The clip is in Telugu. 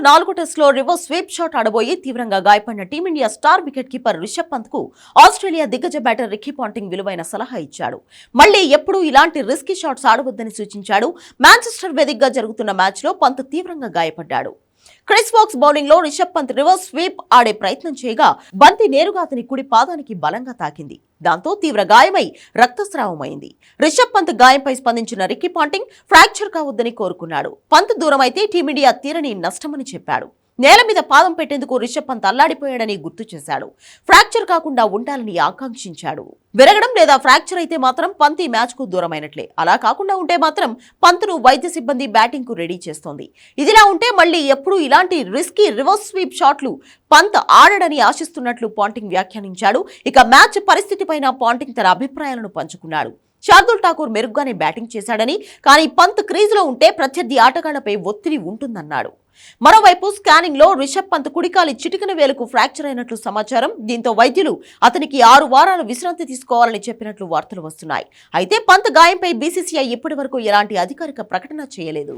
4వ టెస్టులో రివర్స్ స్వీప్ షాట్ ఆడబోయి తీవ్రంగా గాయపడిన team India star wicket keeper Rishabh Pant కు ఆస్ట్రేలియా దిగ్గజ బ్యాటర్ రికీ పాంటింగ్ విలువైన సలహా ఇచ్చాడు. మళ్లీ ఎప్పుడూ ఇలాంటి రిస్కీ షాట్స్ ఆడవద్దని సూచించాడు. మాంచెస్టర్ వేదికగా జరుగుతున్న మ్యాచ్ లో పంత్ తీవ్రంగా గాయపడ్డాడు. క్రిస్ వోక్స్ బౌలింగ్ లో రిషబ్ పంత్ రివర్స్ స్వీప్ ఆడే ప్రయత్నం చేయగా బంతి నేరుగా అతని కుడి పాదానికి బలంగా తాకింది. దాంతో తీవ్ర గాయమై రక్తస్రావమైంది. రిషబ్ పంత్ గాయంపై స్పందించిన రికీ పాంటింగ్ ఫ్రాక్చర్ కావద్దని కోరుకున్నాడు. పంత్ దూరం అయితే టీమిండియా తీరని నష్టమని చెప్పాడు. నేల మీద పాదం పెట్టేందుకు రిషబ్ పంత్ అల్లాడిపోయాడని గుర్తు చేశాడు. ఫ్రాక్చర్ కాకుండా ఉండాలని ఆకాంక్షించాడు. విరగడం లేదా ఫ్రాక్చర్ అయితే మాత్రం పంత్ ఈ మ్యాచ్ కు దూరమైనట్లే. అలా కాకుండా ఉంటే మాత్రం పంత్ను వైద్య సిబ్బంది బ్యాటింగ్ కు రెడీ చేస్తోంది. ఇదిలా ఉంటే మళ్లీ ఎప్పుడూ ఇలాంటి రిస్కీ రివర్స్ స్వీప్ షాట్లు పంత్ ఆడడని ఆశిస్తున్నట్లు పాంటింగ్ వ్యాఖ్యానించాడు. ఇక మ్యాచ్ పరిస్థితిపైన పాంటింగ్ తన అభిప్రాయాలను పంచుకున్నాడు. శార్దుల్ ఠాకూర్ మెరుగ్గానే బ్యాటింగ్ చేశాడని, కానీ పంత్ క్రీజులో ఉంటే ప్రత్యర్థి ఆటగాళ్లపై ఒత్తిడి ఉంటుందన్నాడు. మరోవైపు స్కానింగ్ లో రిషబ్ పంత్ కుడికాలి చిటికెన వేలుకు ఫ్రాక్చర్ అయినట్లు సమాచారం. దీంతో వైద్యులు అతనికి 6 వారాలు విశ్రాంతి తీసుకోవాలని చెప్పినట్లు వార్తలు వస్తున్నాయి. అయితే పంత్ గాయంపై బీసీసీఐ ఇప్పటి వరకు ఎలాంటి అధికారిక ప్రకటన చేయలేదు.